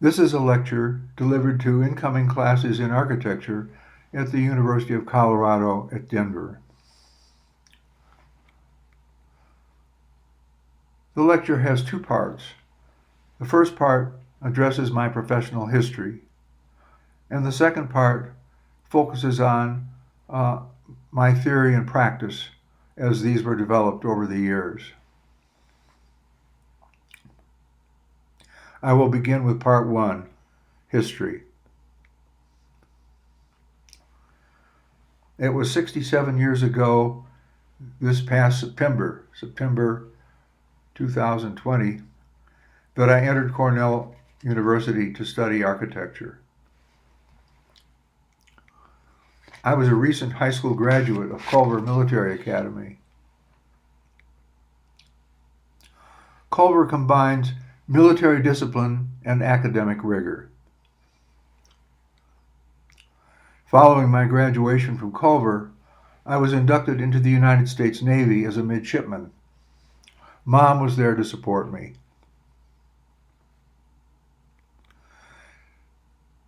This is a lecture delivered to incoming classes in architecture at the University of Colorado at Denver. The lecture has two parts. The first part addresses my professional history, and the second part focuses on my theory and practice as these were developed over the years. I will begin with part one, history. It was 67 years ago, this past September 2020, that I entered Cornell University to study architecture. I was a recent high school graduate of Culver Military Academy. Culver combines military discipline and academic rigor. Following my graduation from Culver, I was inducted into the United States Navy as a midshipman. Mom was there to support me.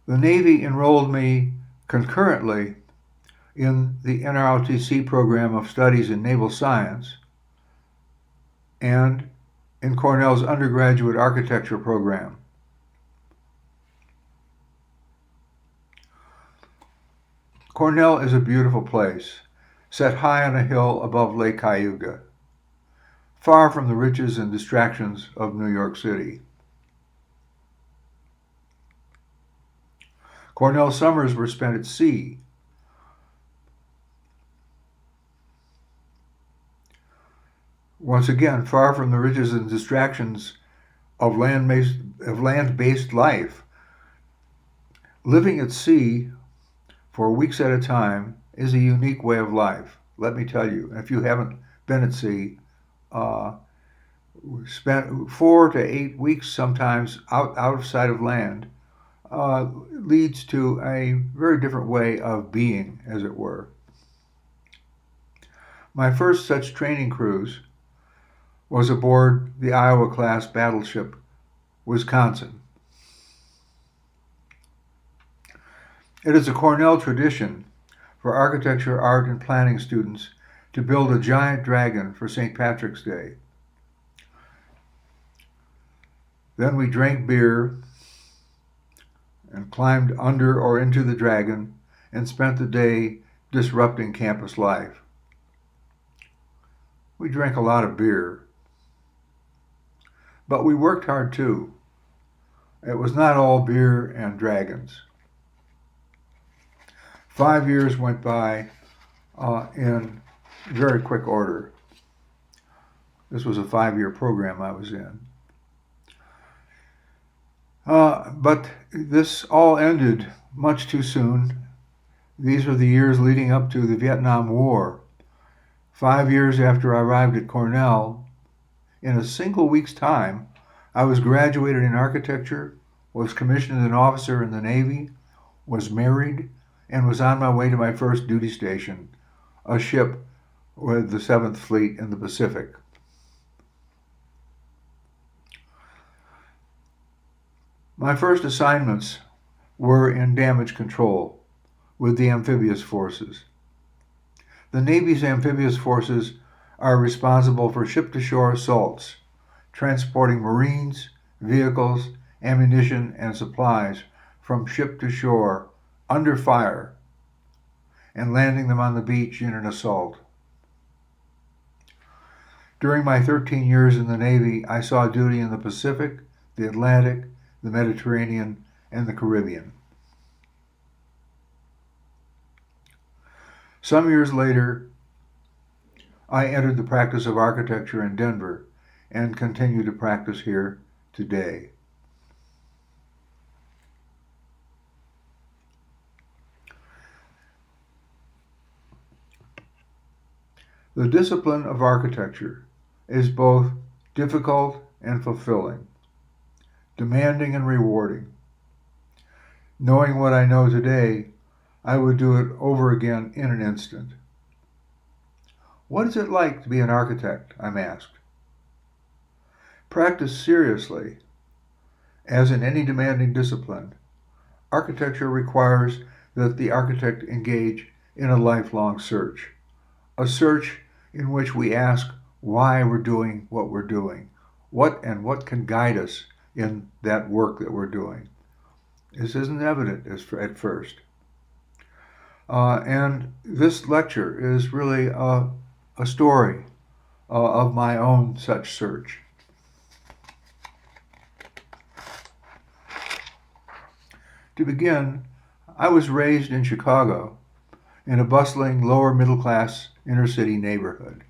The Navy enrolled me concurrently in the NROTC program of studies in naval science and in Cornell's undergraduate architecture program. Cornell is a beautiful place, set high on a hill above Lake Cayuga, far from the riches and distractions of New York City. Cornell summers were spent at sea. Once again, far from the riches and distractions of land-based life. Living at sea for weeks at a time is a unique way of life, let me tell you. If you haven't been at sea, spent 4 to 8 weeks sometimes out of sight of land leads to a very different way of being, as it were. My first such training cruise was aboard the Iowa-class battleship Wisconsin. It is a Cornell tradition for architecture, art, and planning students to build a giant dragon for St. Patrick's Day. Then we drank beer and climbed under or into the dragon and spent the day disrupting campus life. We drank a lot of beer, but we worked hard too. It was not all beer and dragons. 5 years went by in very quick order. This was a 5-year program I was in. But this all ended much too soon. These were the years leading up to the Vietnam War. 5 years after I arrived at Cornell, in a single week's time, I was graduated in architecture, was commissioned as an officer in the Navy, was married, and was on my way to my first duty station, a ship with the 7th Fleet in the Pacific. My first assignments were in damage control with the amphibious forces. The Navy's amphibious forces are responsible for ship-to-shore assaults, transporting Marines, vehicles, ammunition, and supplies from ship to shore under fire and landing them on the beach in an assault. During my 13 years in the Navy, I saw duty in the Pacific, the Atlantic, the Mediterranean, and the Caribbean. Some years later, I entered the practice of architecture in Denver and continue to practice here today. The discipline of architecture is both difficult and fulfilling, demanding and rewarding. Knowing what I know today, I would do it over again in an instant. What is it like to be an architect? I'm asked. Practice seriously, As in any demanding discipline, architecture requires that the architect engage in a lifelong search, a search in which we ask why we're doing what we're doing, what can guide us in that work that we're doing. This isn't evident at first. And this lecture is really a story of my own such search. To begin, I was raised in Chicago in a bustling lower middle class inner city neighborhood.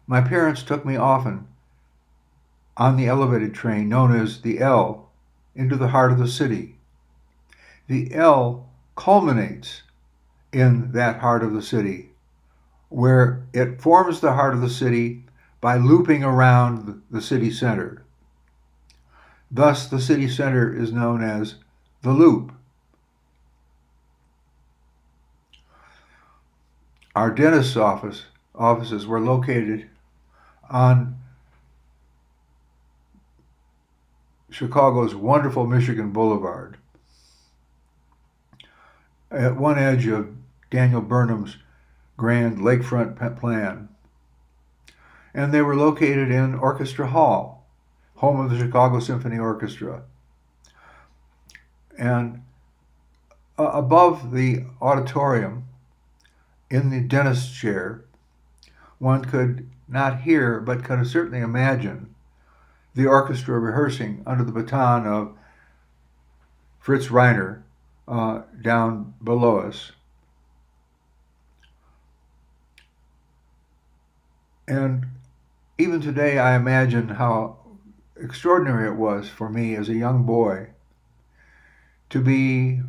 My parents took me often on the elevated train known as the L into the heart of the city. The L culminates in that heart of the city, where it forms the heart of the city by looping around the city center. Thus, the city center is known as the Loop. Our dentist's offices were located on Chicago's wonderful Michigan Boulevard, at one edge of Daniel Burnham's grand lakefront plan. And they were located in Orchestra Hall, home of the Chicago Symphony Orchestra. And above the auditorium, in the dentist's chair, one could not hear but could certainly imagine the orchestra rehearsing under the baton of Fritz Reiner down below us. And even today, I imagine how extraordinary it was for me as a young boy to be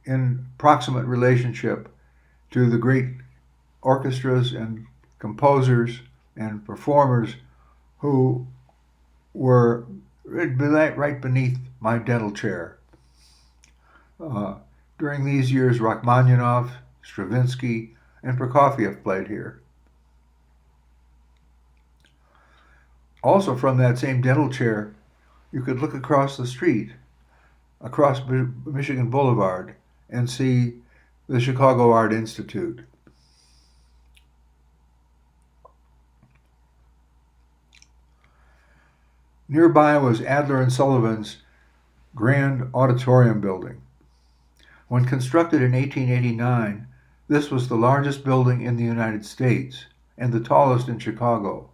in proximate relationship to the great orchestras and composers and performers who were right beneath my dental chair. During these years, Rachmaninoff, Stravinsky, and Prokofiev played here. Also from that same dental chair, you could look across the street, across Michigan Boulevard, and see the Chicago Art Institute. Nearby was Adler and Sullivan's Grand Auditorium building. When constructed in 1889, this was the largest building in the United States and the tallest in Chicago.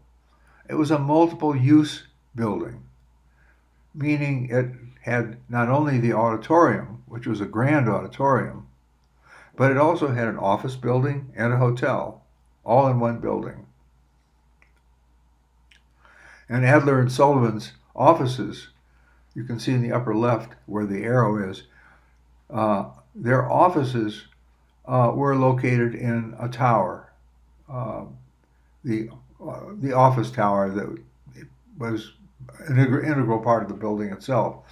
It was a multiple-use building, meaning it had not only the auditorium, which was a grand auditorium, but it also had an office building and a hotel, all in one building. And Adler and Sullivan's offices, you can see in the upper left where the arrow is, their offices were located in a tower, the office tower that was an integral part of the building itself.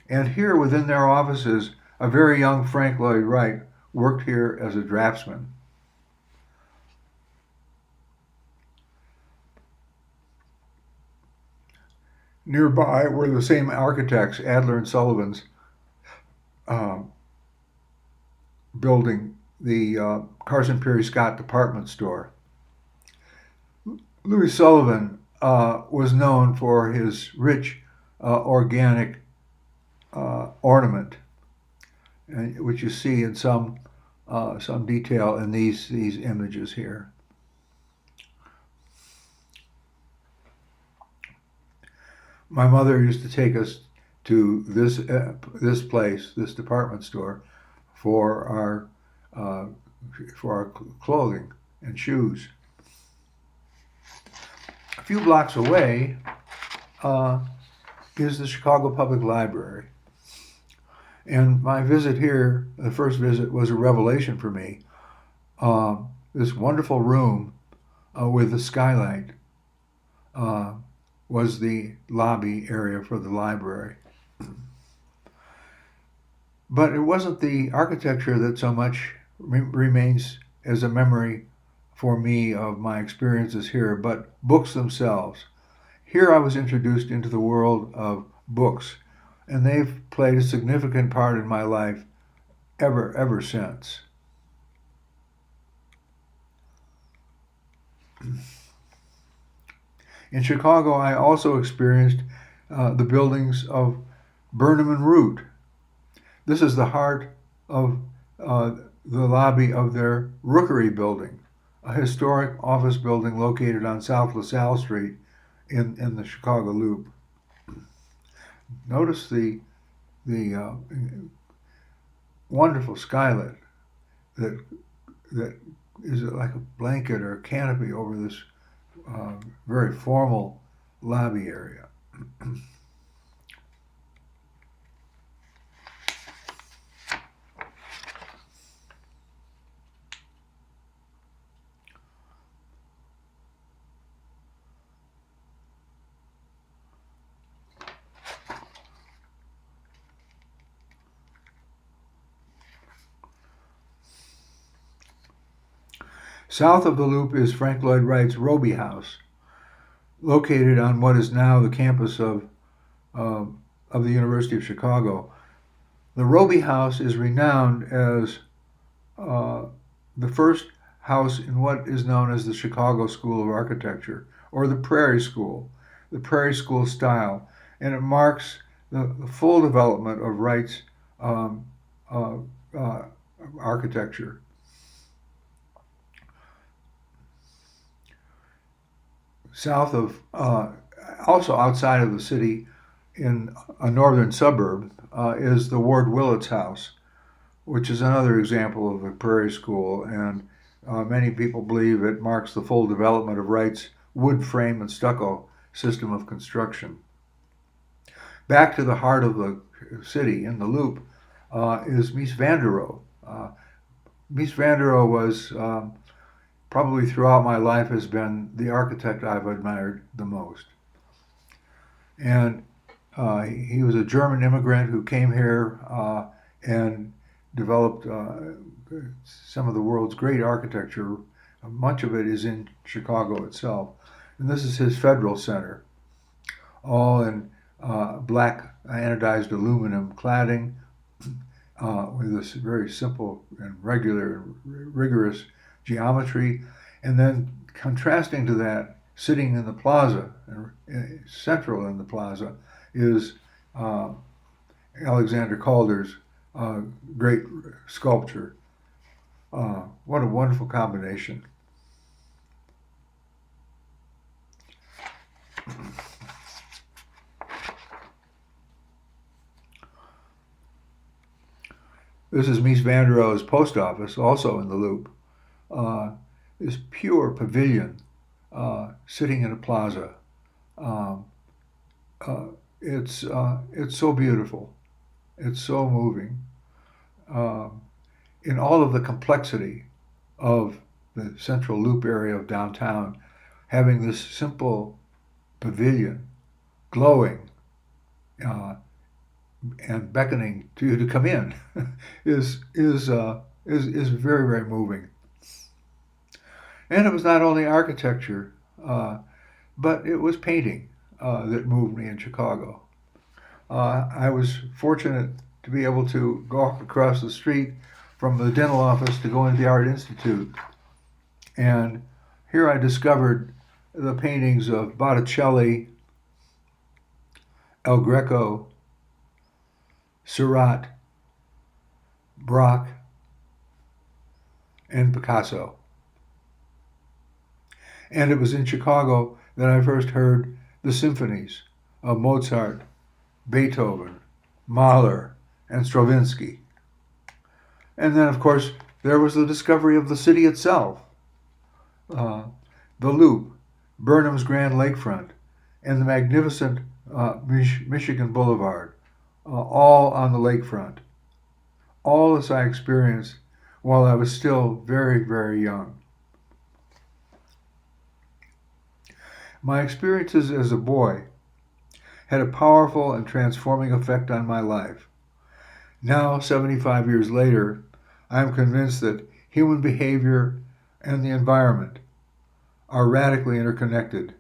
And here within their offices, a very young Frank Lloyd Wright worked here as a draftsman. Nearby were the same architects, Adler and Sullivan's building, the Carson Peary Scott department store. Louis Sullivan was known for his rich organic ornament, which you see in some detail in these images here. My mother used to take us to this place, this department store, for our clothing and shoes. A few blocks away is the Chicago Public Library. And my visit here, the first visit, was a revelation for me. This wonderful room with the skylight was the lobby area for the library. But it wasn't the architecture that so much remains as a memory for me of my experiences here, but books themselves. Here I was introduced into the world of books, and they've played a significant part in my life ever since. In Chicago, I also experienced the buildings of Burnham and Root. This is the heart of the lobby of their Rookery building, a historic office building located on South LaSalle Street in the Chicago Loop. Notice the wonderful skylight that that is like a blanket or a canopy over this very formal lobby area. South of the Loop is Frank Lloyd Wright's Roby House, located on what is now the campus of the University of Chicago. The Roby House is renowned as the first house in what is known as the Chicago School of Architecture, or the Prairie School style, and it marks the full development of Wright's architecture. South of, also outside of the city, in a northern suburb, is the Ward Willits House, which is another example of a Prairie School, and many people believe it marks the full development of Wright's wood frame and stucco system of construction. Back to the heart of the city, in the Loop, is Mies van der Rohe. Mies van der Rohe was probably throughout my life has been the architect I've admired the most. And he was a German immigrant who came here and developed some of the world's great architecture. Much of it is in Chicago itself. And this is his Federal Center, all in black anodized aluminum cladding with this very simple and regular, rigorous geometry. And then contrasting to that, sitting in the plaza, central in the plaza, is Alexander Calder's great sculpture. What a wonderful combination. This is Mies van der Rohe's post office, also in the Loop. This pure pavilion sitting in a plaza. It's so beautiful. It's so moving. In all of the complexity of the central Loop area of downtown, having this simple pavilion glowing and beckoning to you to come in is very, very moving. And it was not only architecture, but it was painting that moved me in Chicago. I was fortunate to be able to go across the street from the dental office to go into the Art Institute. And here I discovered the paintings of Botticelli, El Greco, Seurat, Braque, and Picasso. And it was in Chicago that I first heard the symphonies of Mozart, Beethoven, Mahler, and Stravinsky. And then, of course, there was the discovery of the city itself, the Loop, Burnham's Grand Lakefront, and the magnificent Michigan Boulevard, all on the lakefront. All this I experienced while I was still very, very young. My experiences as a boy had a powerful and transforming effect on my life. Now, 75 years later, I am convinced that human behavior and the environment are radically interconnected.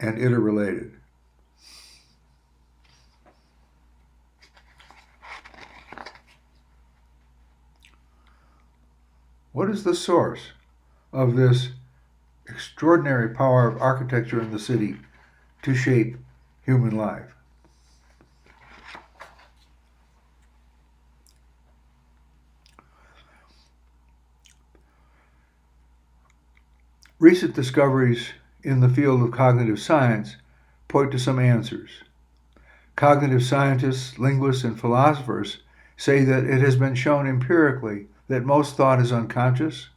and interrelated. What is the source of this extraordinary power of architecture in the city to shape human life? Recent discoveries in the field of cognitive science point to some answers. Cognitive scientists, linguists, and philosophers say that it has been shown empirically that most thought is unconscious,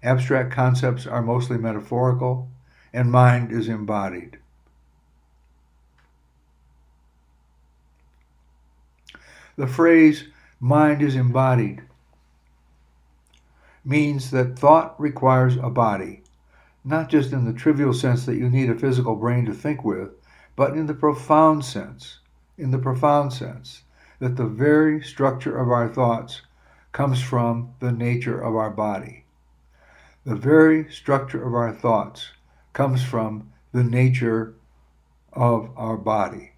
abstract concepts are mostly metaphorical, and mind is embodied. The phrase, mind is embodied, means that thought requires a body, not just in the trivial sense that you need a physical brain to think with, but in the profound sense, that the very structure of our thoughts comes from the nature of our body. The very structure of our thoughts comes from the nature of our body.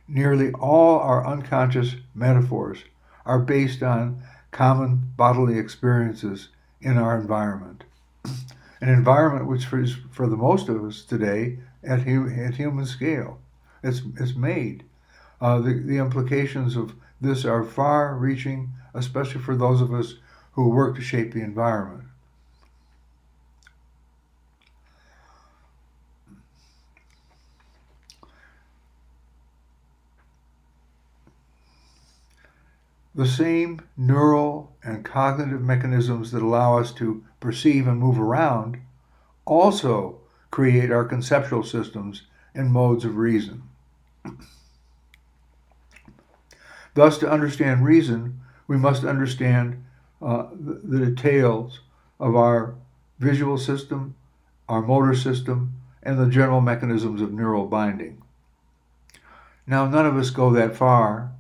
Nearly all our unconscious metaphors are based on common bodily experiences in our environment. An environment which is, for the most of us today, at human scale. It's made. The implications of this are far-reaching, especially for those of us who work to shape the environment. The same neural and cognitive mechanisms that allow us to perceive and move around also create our conceptual systems and modes of reason. Thus, to understand reason, we must understand the details of our visual system, our motor system, and the general mechanisms of neural binding. Now, none of us go that far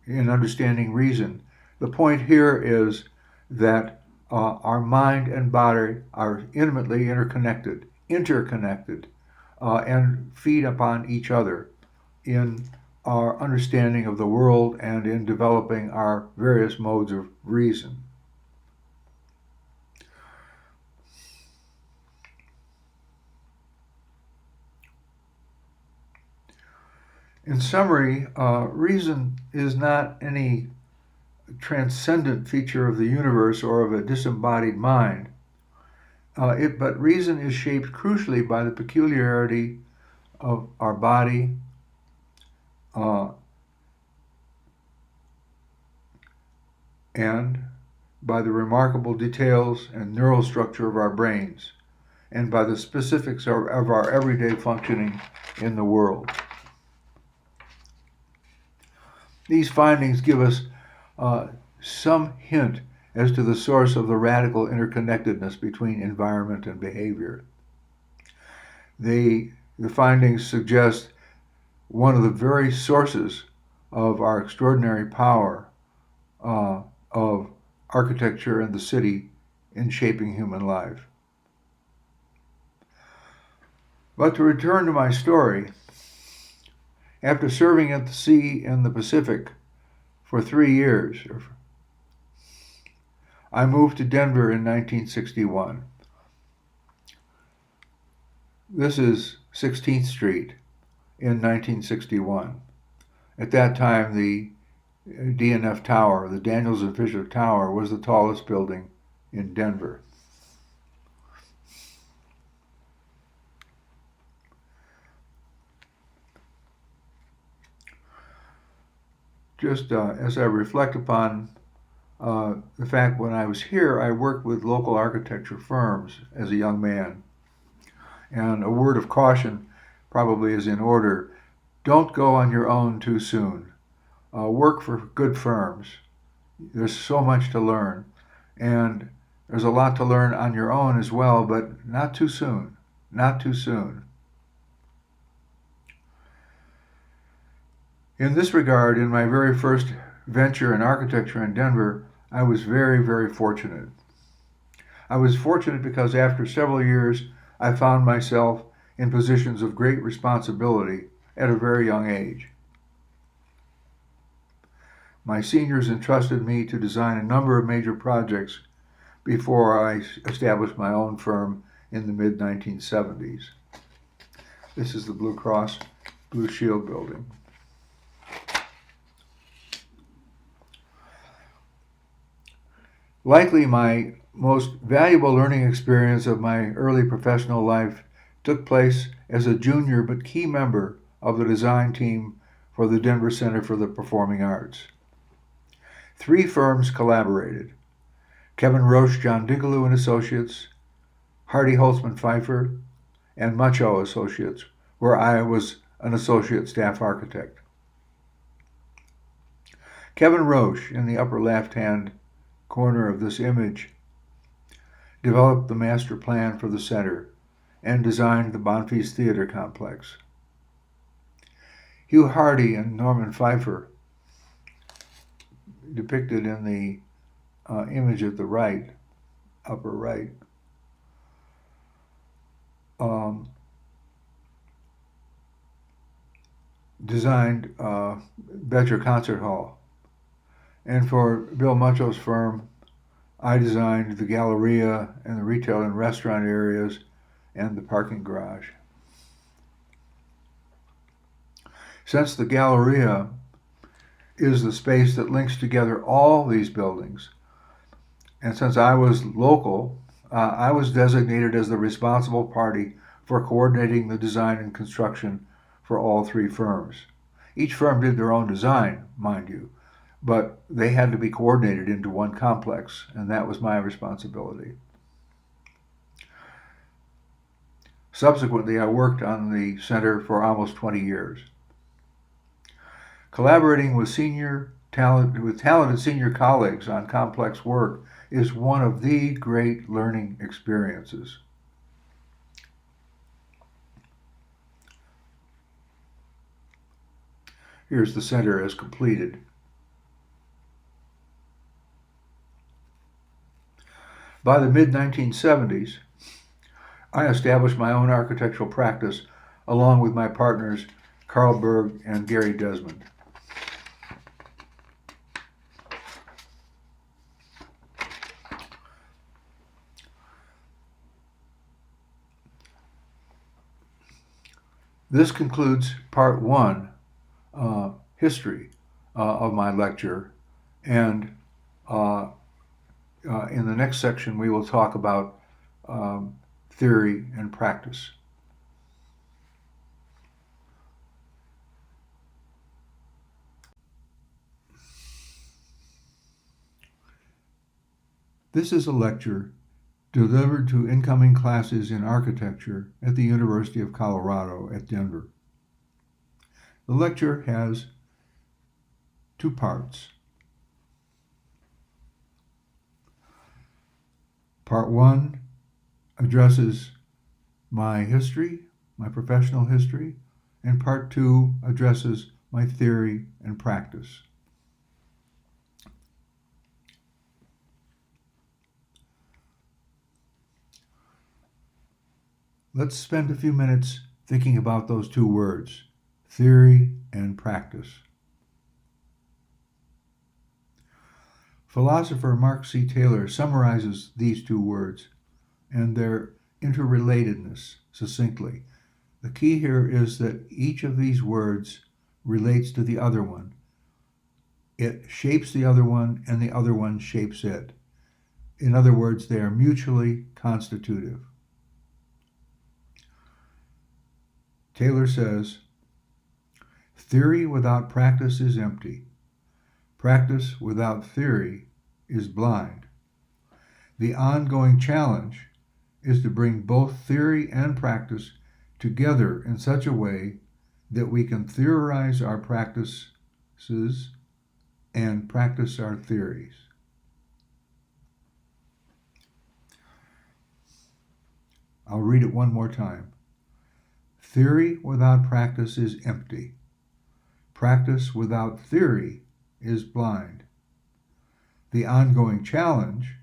in understanding reason. The point here is that our mind and body are intimately interconnected, and feed upon each other in our understanding of the world and in developing our various modes of reason. In summary, reason is not any transcendent feature of the universe or of a disembodied mind, but reason is shaped crucially by the peculiarity of our body, and by the remarkable details and neural structure of our brains, and by the specifics of our everyday functioning in the world. These findings give us some hint as to the source of the radical interconnectedness between environment and behavior. The findings suggest one of the very sources of our extraordinary power of architecture and the city in shaping human life. But to return to my story, after serving at the sea in the Pacific for 3 years, I moved to Denver in 1961. This is 16th Street in 1961. At that time, the D&F Tower, the Daniels and Fisher Tower, was the tallest building in Denver. Just as I reflect upon the fact when I was here, I worked with local architecture firms as a young man. And a word of caution probably is in order. Don't go on your own too soon. Work for good firms. There's so much to learn. And there's a lot to learn on your own as well, but not too soon. Not too soon. In this regard, in my very first venture in architecture in Denver, I was very, very fortunate. I was fortunate because after several years I found myself in positions of great responsibility at a very young age. My seniors entrusted me to design a number of major projects before I established my own firm in the mid-1970s. This is the Blue Cross Blue Shield building. Likely my most valuable learning experience of my early professional life took place as a junior but key member of the design team for the Denver Center for the Performing Arts. 3 firms collaborated: Kevin Roche, John Dinkeloo and Associates, Hardy Holtzman Pfeiffer, and Mucho Associates, where I was an associate staff architect. Kevin Roche, in the upper left-hand corner of this image, developed the master plan for the center and designed the Bonfils Theater complex. Hugh Hardy and Norman Pfeiffer, depicted in the image at the right, upper right, designed Betcher Concert Hall. And for Bill Mucho's firm, I designed the Galleria and the retail and restaurant areas and the parking garage. Since the Galleria is the space that links together all these buildings, and since I was local, I was designated as the responsible party for coordinating the design and construction for all 3 firms. Each firm did their own design, mind you, but they had to be coordinated into one complex, and that was my responsibility. Subsequently, I worked on the center for almost 20 years. Collaborating with talented senior colleagues on complex work is one of the great learning experiences. Here's the center as completed. By the mid-1970s, I established my own architectural practice along with my partners Carl Berg and Gary Desmond. This concludes part 1, history of my lecture, and in the next section we will talk about theory and practice. This is a lecture delivered to incoming classes in architecture at the University of Colorado at Denver. The lecture has 2 parts. Part 1 addresses my history, my professional history, and Part 2 addresses my theory and practice. Let's spend a few minutes thinking about those 2 words, theory and practice. Philosopher Mark C. Taylor summarizes these 2 words and their interrelatedness succinctly. The key here is that each of these words relates to the other one. It shapes the other one, and the other one shapes it. In other words, they are mutually constitutive. Taylor says, theory without practice is empty. Practice without theory is blind. The ongoing challenge is to bring both theory and practice together in such a way that we can theorize our practices and practice our theories. I'll read it one more time. Theory without practice is empty. Practice without theory is blind. The ongoing challenge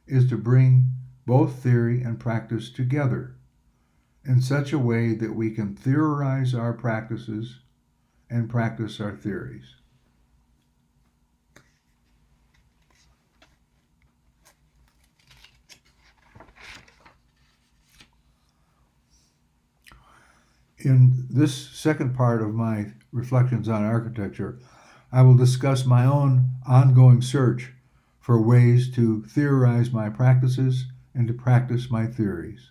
is to bring both theory and practice together in such a way that we can theorize our practices and practice our theories. In this second part of my reflections on architecture, I will discuss my own ongoing search for ways to theorize my practices and to practice my theories.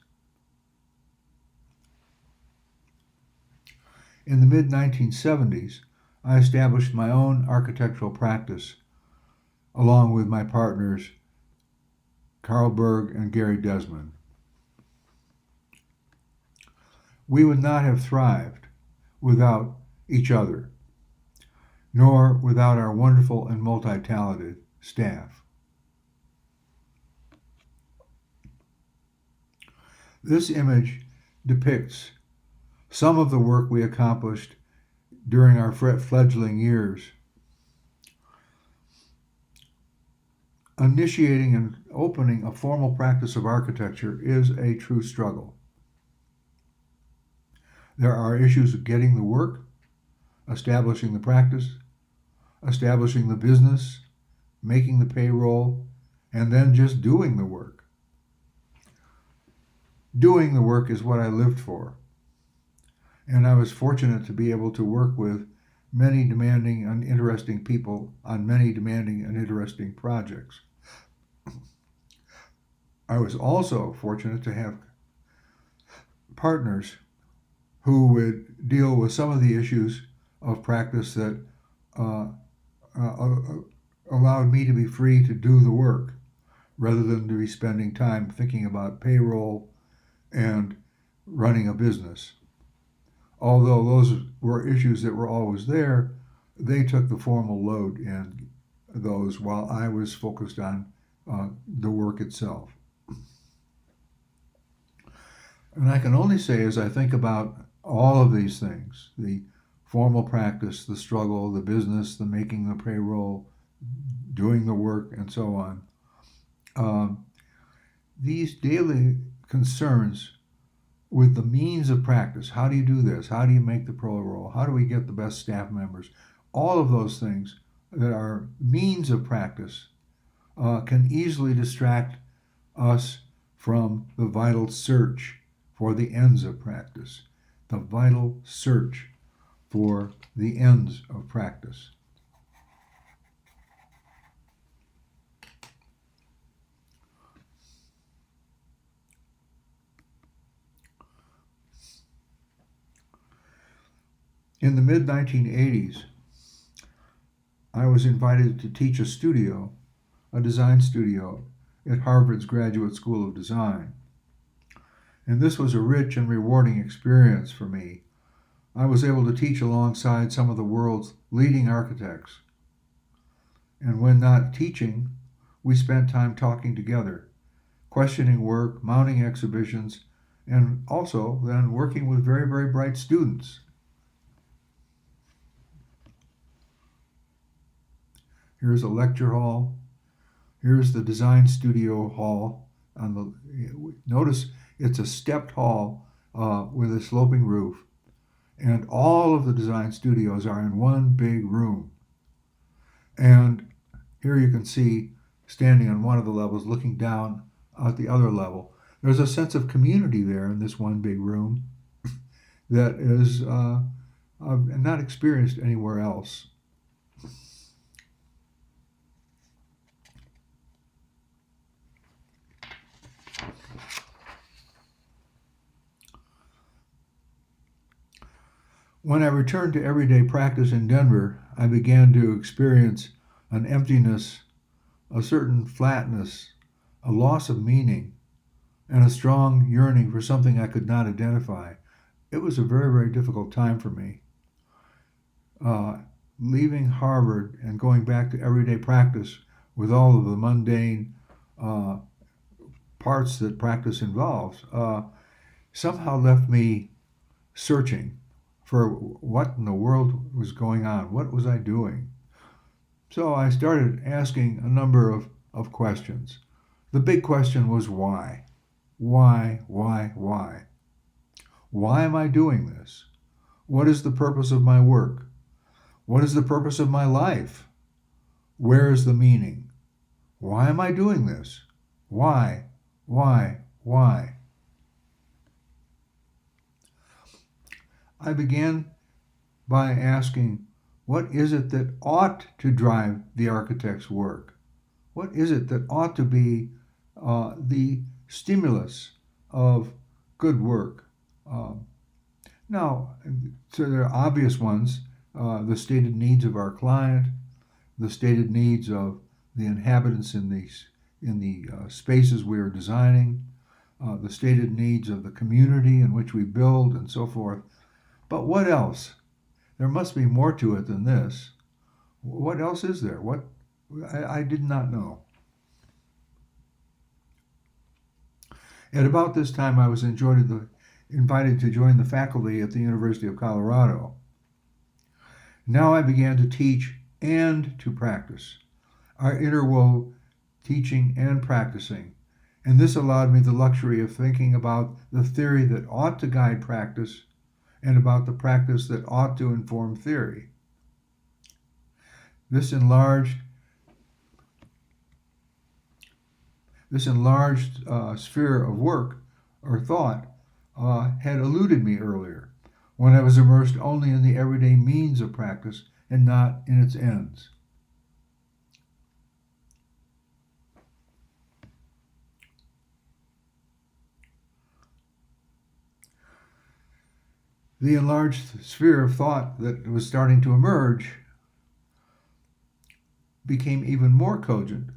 In the mid-1970s, I established my own architectural practice along with my partners Carl Berg and Gary Desmond. We would not have thrived without each other, nor without our wonderful and multi-talented staff. This image depicts some of the work we accomplished during our fledgling years. Initiating and opening a formal practice of architecture is a true struggle. There are issues of getting the work, establishing the practice, establishing the business, making the payroll, and then just doing the work. Doing the work is what I lived for, and I was fortunate to be able to work with many demanding and interesting people on many demanding and interesting projects. I was also fortunate to have partners who would deal with some of the issues of practice that allowed me to be free to do the work rather than to be spending time thinking about payroll and running a business. Although those were issues that were always there, they took the formal load in those while I was focused on the work itself. And I can only say, as I think about all of these things, the formal practice, the struggle, the business, the making the payroll, doing the work, and so on, these daily concerns with the means of practice, how do you do this? How do you make the payroll? How do we get the best staff members? All of those things that are means of practice can easily distract us from the vital search for the ends of practice. The vital search for the ends of practice. In the mid-1980s, I was invited to teach a studio, a design studio, at Harvard's Graduate School of Design. And this was a rich and rewarding experience for me. I was able to teach alongside some of the world's leading architects. And when not teaching, we spent time talking together, questioning work, mounting exhibitions, and also then working with very, very bright students. Here's a lecture hall. Here's the design studio hall. Notice it's a stepped hall with a sloping roof. And all of the design studios are in one big room. And here you can see, standing on one of the levels, looking down at the other level, there's a sense of community there in this one big room that is not experienced anywhere else. When I returned to everyday practice in Denver, I began to experience an emptiness, a certain flatness, a loss of meaning, and a strong yearning for something I could not identify. It was a very, very difficult time for me. Leaving Harvard and going back to everyday practice with all of the mundane parts that practice involves somehow left me searching for what in the world was going on. What was I doing? So I started asking a number of questions. The big question was why? Why? Why am I doing this? What is the purpose of my work? What is the purpose of my life? Where is the meaning? Why am I doing this? Why? Why? I began by asking, what is it that ought to drive the architect's work? What is it that ought to be the stimulus of good work? Now, so there are obvious ones, the stated needs of our client, the stated needs of the inhabitants in the spaces we are designing, the stated needs of the community in which we build, and so forth. But what else? There must be more to it than this. What else is there? I did not know. At about this time, I was invited to join the faculty at the University of Colorado. Now I began to teach and to practice. I interwove teaching and practicing, and this allowed me the luxury of thinking about the theory that ought to guide practice and about the practice that ought to inform theory. This enlarged sphere of work or thought had eluded me earlier, when I was immersed only in the everyday means of practice and not in its ends. The enlarged sphere of thought that was starting to emerge became even more cogent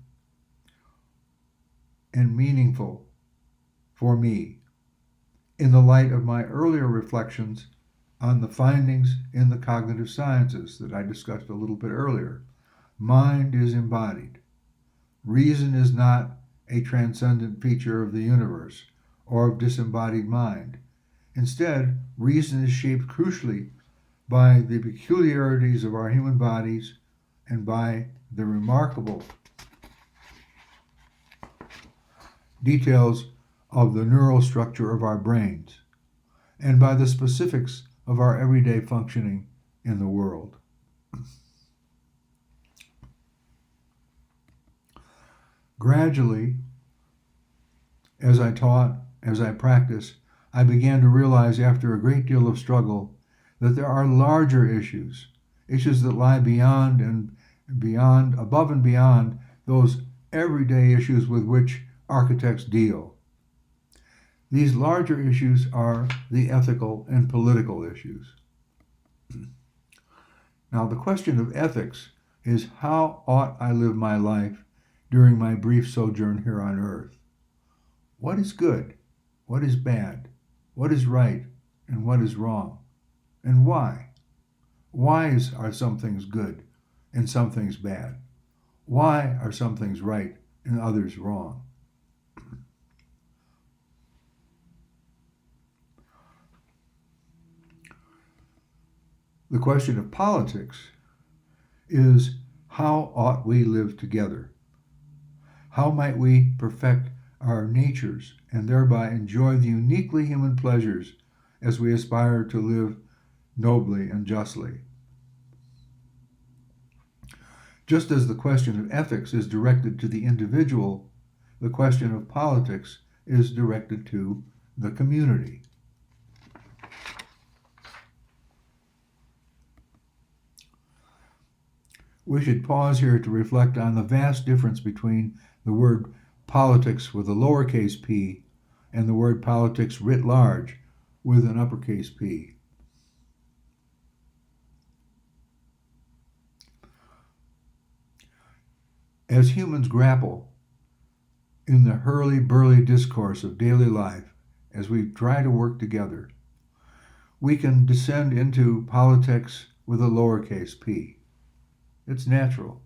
and meaningful for me in the light of my earlier reflections on the findings in the cognitive sciences that I discussed a little bit earlier. Mind is embodied. Reason is not a transcendent feature of the universe or of disembodied mind. Instead, reason is shaped crucially by the peculiarities of our human bodies and by the remarkable details of the neural structure of our brains, and by the specifics of our everyday functioning in the world. Gradually, as I taught, as I practiced, I began to realize after a great deal of struggle that there are larger issues that lie beyond and beyond, above and beyond those everyday issues with which architects deal. These larger issues are the ethical and political issues. Now, the question of ethics is, how ought I live my life during my brief sojourn here on earth? What is good? What is bad? What is right? And what is wrong? And why? Why are some things good and some things bad? Why are some things right and others wrong? The question of politics is, how ought we live together? How might we perfect our natures and thereby enjoy the uniquely human pleasures as we aspire to live nobly and justly? Just as the question of ethics is directed to the individual, the question of politics is directed to the community. We should pause here to reflect on the vast difference between the word politics with a lowercase p and the word politics writ large with an uppercase p. As humans grapple in the hurly-burly discourse of daily life, as we try to work together, we can descend into politics with a lowercase p. It's natural.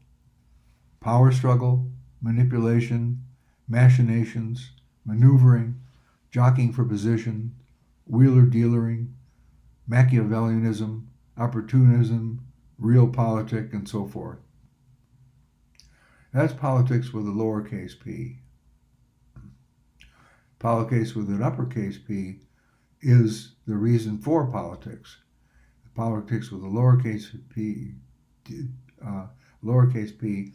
Power struggle, manipulation, machinations, maneuvering, jockeying for position, wheeler-dealering, Machiavellianism, opportunism, realpolitik, and so forth. That's politics with a lowercase p. Politics with an uppercase p is the reason for politics. Politics with a lowercase p, lowercase p,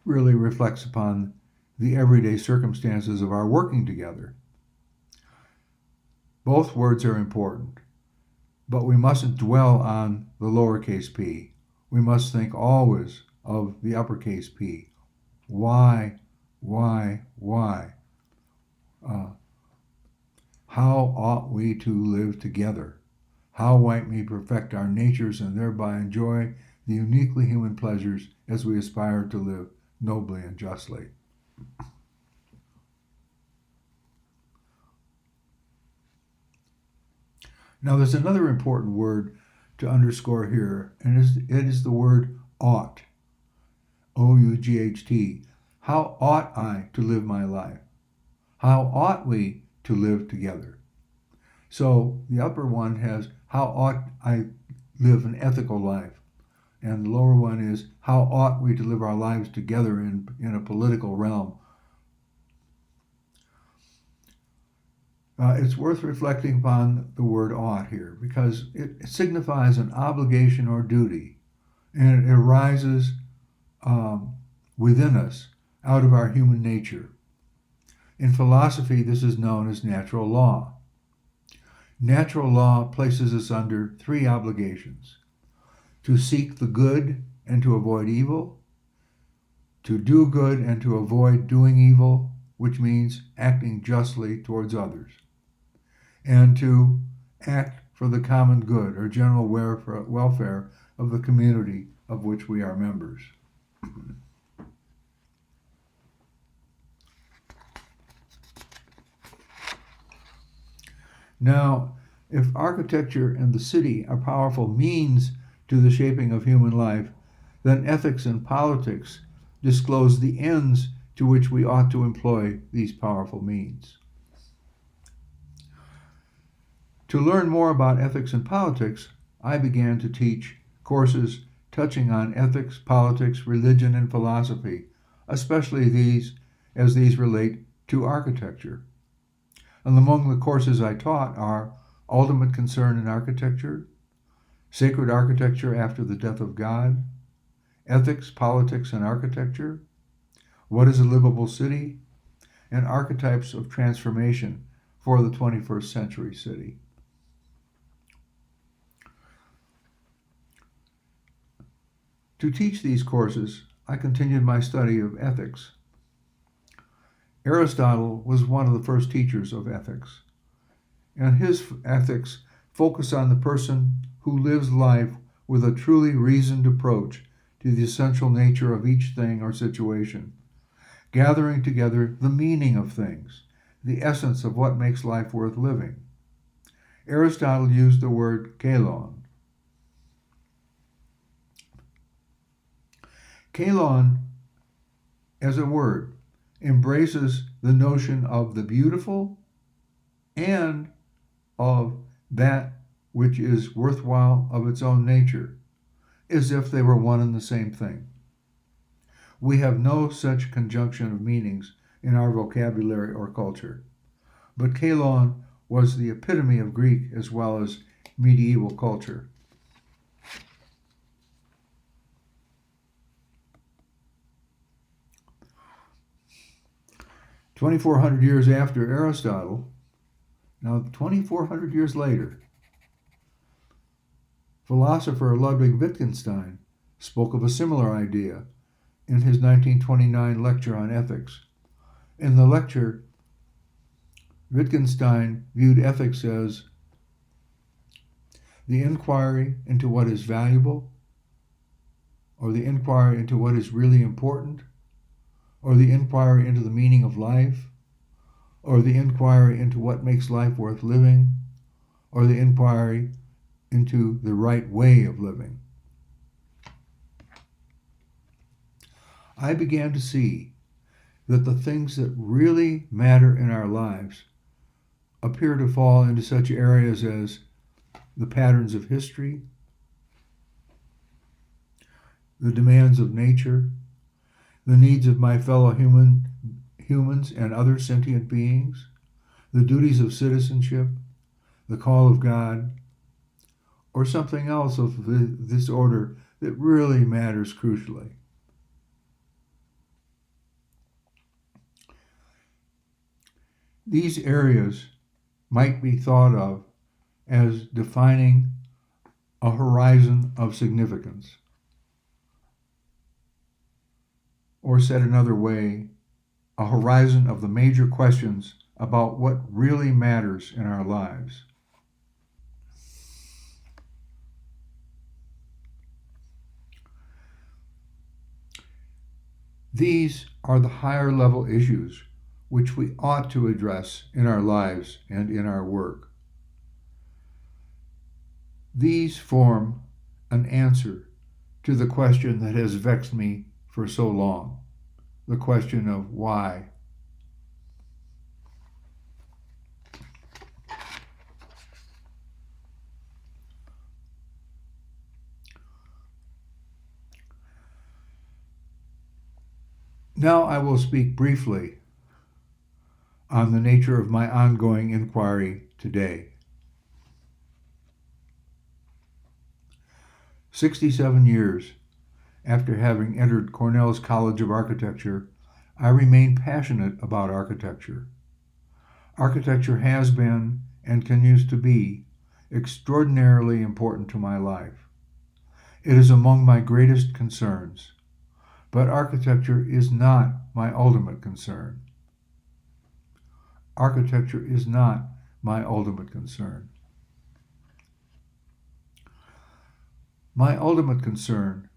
really reflects upon the everyday circumstances of our working together. Both words are important, but we mustn't dwell on the lowercase p. We must think always of the uppercase P. Why? How ought we to live together? How might we perfect our natures and thereby enjoy the uniquely human pleasures as we aspire to live nobly and justly? Now, there's another important word to underscore here, and it is the word ought. O-U-G-H-T. How ought I to live my life? How ought we to live together? So the upper one has how ought I live an ethical life, and the lower one is how ought we to live our lives together in a political realm. It's worth reflecting upon the word ought here because it signifies an obligation or duty, and it arises within us out of our human nature. In philosophy, this is known as natural law. Natural law places us under three obligations: to seek the good and to avoid evil, to do good and to avoid doing evil, which means acting justly towards others, and to act for the common good or general welfare of the community of which we are members. Now, if architecture and the city are powerful means to the shaping of human life, then ethics and politics disclose the ends to which we ought to employ these powerful means. To learn more about ethics and politics, I began to teach courses touching on ethics, politics, religion, and philosophy, especially these relate to architecture. And among the courses I taught are Ultimate Concern in Architecture, Sacred Architecture After the Death of God, Ethics, Politics, and Architecture, What is a Livable City, and Archetypes of Transformation for the 21st Century City. To teach these courses, I continued my study of ethics. Aristotle was one of the first teachers of ethics, and his ethics focus on the person who lives life with a truly reasoned approach to the essential nature of each thing or situation, gathering together the meaning of things, the essence of what makes life worth living. Aristotle used the word kailon. Kailon, as a word, embraces the notion of the beautiful and of that which is worthwhile of its own nature, as if they were one and the same thing. We have no such conjunction of meanings in our vocabulary or culture, but kailon was the epitome of Greek as well as medieval culture. 2,400 years after Aristotle, now 2,400 years later, philosopher Ludwig Wittgenstein spoke of a similar idea in his 1929 lecture on ethics. In the lecture, Wittgenstein viewed ethics as the inquiry into what is valuable, or the inquiry into what is really important, or the inquiry into the meaning of life, or the inquiry into what makes life worth living, or the inquiry into the right way of living. I began to see that the things that really matter in our lives appear to fall into such areas as the patterns of history, the demands of nature, the needs of my fellow humans and other sentient beings, the duties of citizenship, the call of God, or something else of this order that really matters crucially? These areas might be thought of as defining a horizon of significance. Or said another way, a horizon of the major questions about what really matters in our lives. These are the higher level issues which we ought to address in our lives and in our work. These form an answer to the question that has vexed me for so long, the question of why. Now I will speak briefly on the nature of my ongoing inquiry today. 67 years after having entered Cornell's College of Architecture, I remain passionate about architecture. Architecture has been, and continues to be, extraordinarily important to my life. It is among my greatest concerns. But architecture is not my ultimate concern. Architecture is not my ultimate concern. My ultimate concern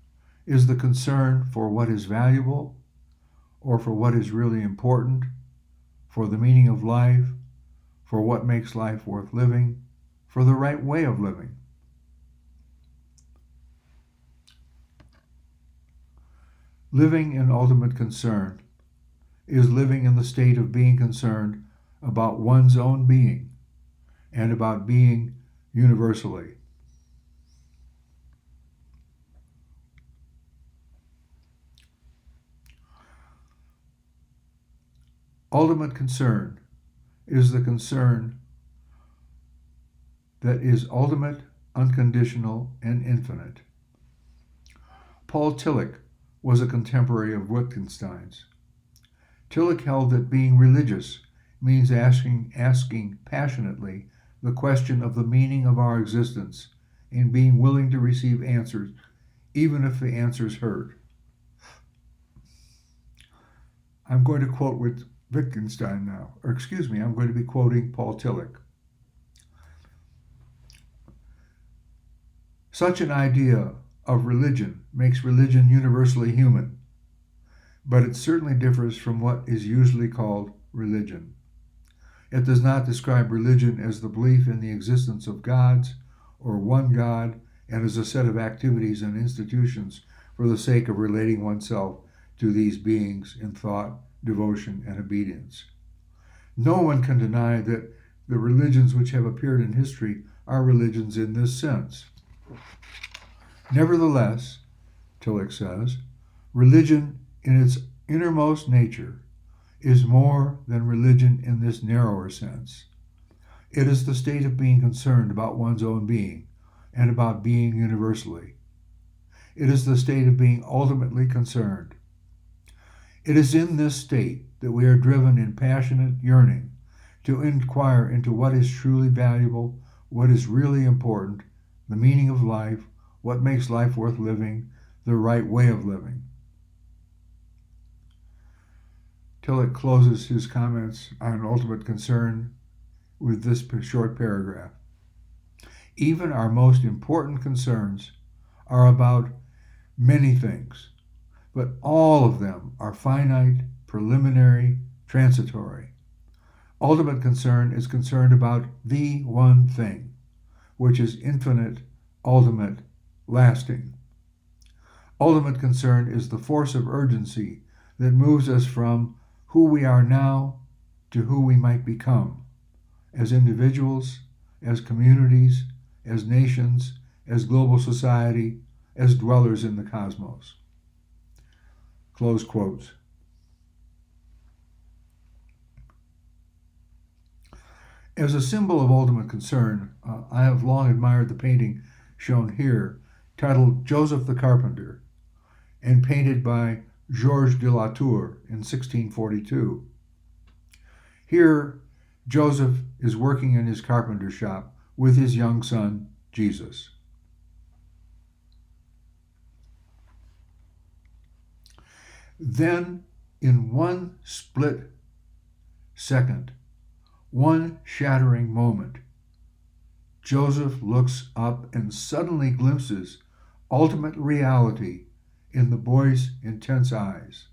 is the concern for what is valuable, or for what is really important, for the meaning of life, for what makes life worth living, for the right way of living. Living in ultimate concern is living in the state of being concerned about one's own being and about being universally. Ultimate concern is the concern that is ultimate, unconditional, and infinite. Paul Tillich was a contemporary of Wittgenstein's. Tillich held that being religious means asking passionately the question of the meaning of our existence and being willing to receive answers, even if the answers hurt. I'm going to quote Wittgenstein now, I'm going to be quoting Paul Tillich. Such an idea of religion makes religion universally human, but it certainly differs from what is usually called religion. It does not describe religion as the belief in the existence of gods or one God and as a set of activities and institutions for the sake of relating oneself to these beings in thought, devotion, and obedience. No one can deny that the religions which have appeared in history are religions in this sense. Nevertheless, Tillich says, religion in its innermost nature is more than religion in this narrower sense. It is the state of being concerned about one's own being and about being universally. It is the state of being ultimately concerned. It is in this state that we are driven in passionate yearning to inquire into what is truly valuable, what is really important, the meaning of life, what makes life worth living, the right way of living. Tillich closes his comments on ultimate concern with this short paragraph. Even our most important concerns are about many things, but all of them are finite, preliminary, transitory. Ultimate concern is concerned about the one thing, which is infinite, ultimate, lasting. Ultimate concern is the force of urgency that moves us from who we are now to who we might become, as individuals, as communities, as nations, as global society, as dwellers in the cosmos. Close quotes. As a symbol of ultimate concern, I have long admired the painting shown here, titled Joseph the Carpenter, and painted by Georges de la Tour in 1642. Here, Joseph is working in his carpenter shop with his young son, Jesus. Then, in one split second, one shattering moment, Joseph looks up and suddenly glimpses ultimate reality in the boy's intense eyes,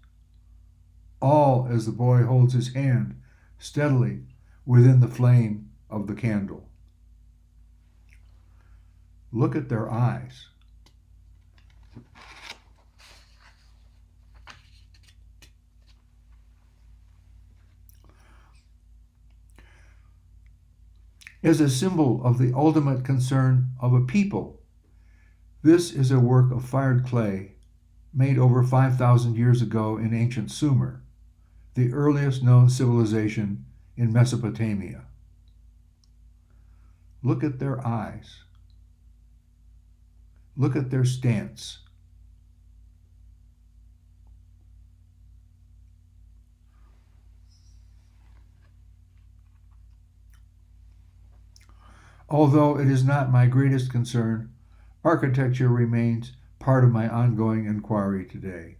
all as the boy holds his hand steadily within the flame of the candle. Look at their eyes. As a symbol of the ultimate concern of a people, this is a work of fired clay made over 5,000 years ago in ancient Sumer, the earliest known civilization in Mesopotamia. Look at their eyes. Look at their stance. Although it is not my greatest concern, architecture remains part of my ongoing inquiry today.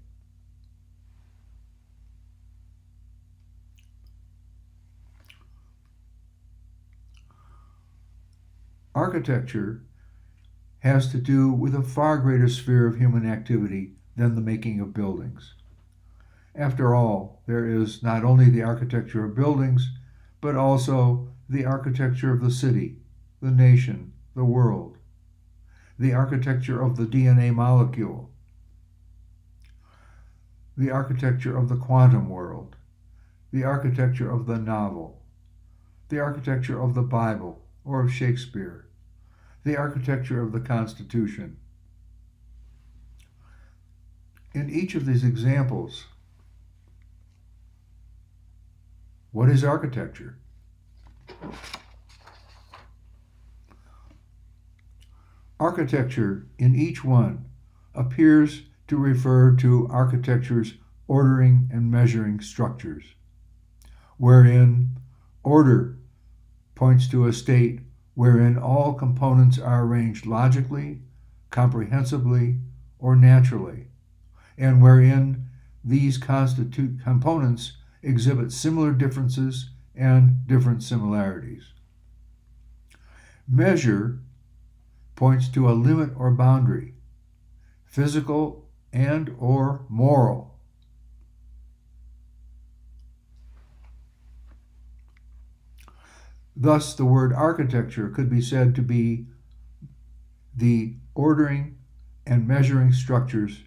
Architecture has to do with a far greater sphere of human activity than the making of buildings. After all, there is not only the architecture of buildings, but also the architecture of the city, the nation, the world, the architecture of the DNA molecule, the architecture of the quantum world, the architecture of the novel, the architecture of the Bible or of Shakespeare, the architecture of the Constitution. In each of these examples, what is architecture? Architecture in each one appears to refer to architecture's ordering and measuring structures, wherein order points to a state wherein all components are arranged logically, comprehensibly, or naturally, and wherein these constitute components exhibit similar differences and different similarities. Measure points to a limit or boundary, physical and or moral. Thus, the word architecture could be said to be the ordering and measuring structures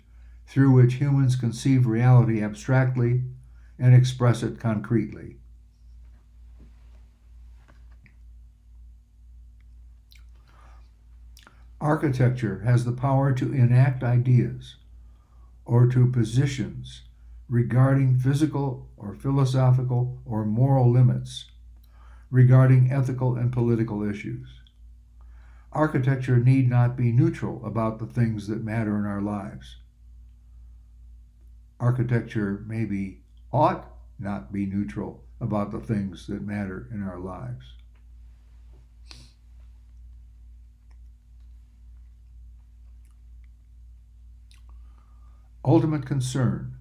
through which humans conceive reality abstractly and express it concretely. Architecture has the power to enact ideas or to positions regarding physical or philosophical or moral limits, regarding ethical and political issues. Architecture need not be neutral about the things that matter in our lives. Architecture maybe ought not be neutral about the things that matter in our lives. Ultimate concern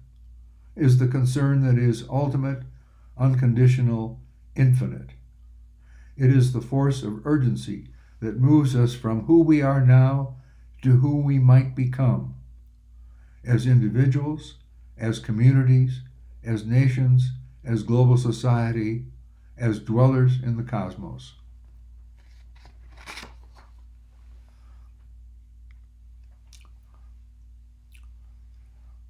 is the concern that is ultimate, unconditional, infinite. It is the force of urgency that moves us from who we are now to who we might become, as individuals, as communities, as nations, as global society, as dwellers in the cosmos.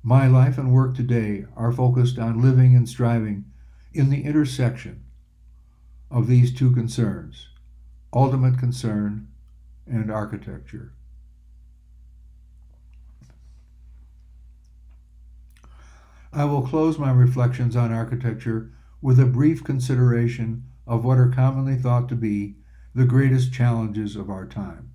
My life and work today are focused on living and striving in the intersection of these two concerns, ultimate concern and architecture. I will close my reflections on architecture with a brief consideration of what are commonly thought to be the greatest challenges of our time.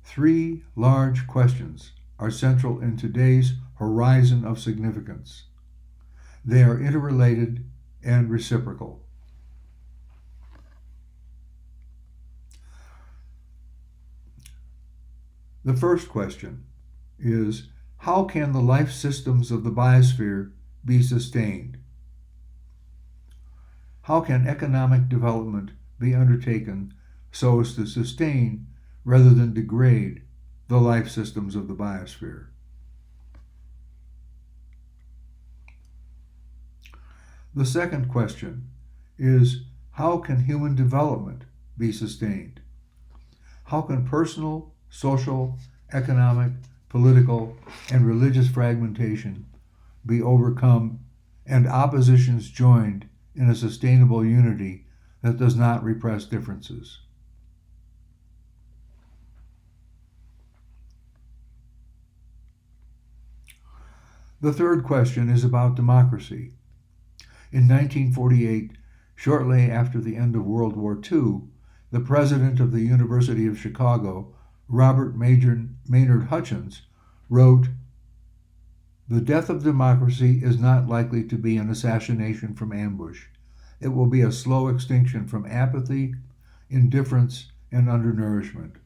3 large questions are central in today's horizon of significance. They are interrelated and reciprocal. The first question is, how can the life systems of the biosphere be sustained? How can economic development be undertaken so as to sustain rather than degrade the life systems of the biosphere? The second question is, how can human development be sustained? How can personal, social, economic, political, and religious fragmentation be overcome and oppositions joined in a sustainable unity that does not repress differences? The third question is about democracy. In 1948, shortly after the end of World War II, the president of the University of Chicago, Robert Maynard Hutchins, wrote, "The death of democracy is not likely to be an assassination from ambush. It will be a slow extinction from apathy, indifference, and undernourishment."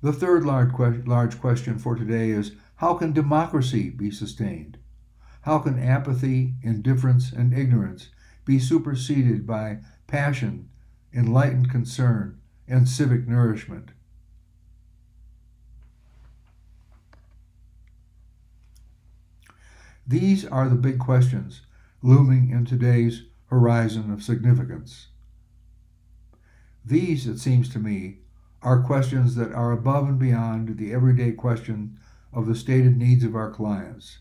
The third large question for today is, how can democracy be sustained? How can apathy, indifference, and ignorance be superseded by passion, enlightened concern, and civic nourishment? These are the big questions looming in today's horizon of significance. These, it seems to me, are questions that are above and beyond the everyday question of the stated needs of our clients.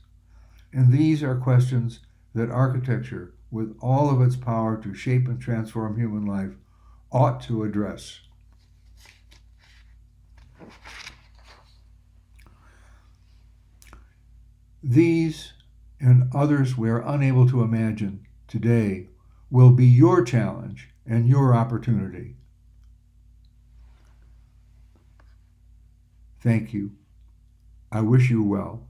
And these are questions that architecture, with all of its power to shape and transform human life, ought to address. These and others we are unable to imagine today will be your challenge and your opportunity. Thank you. I wish you well.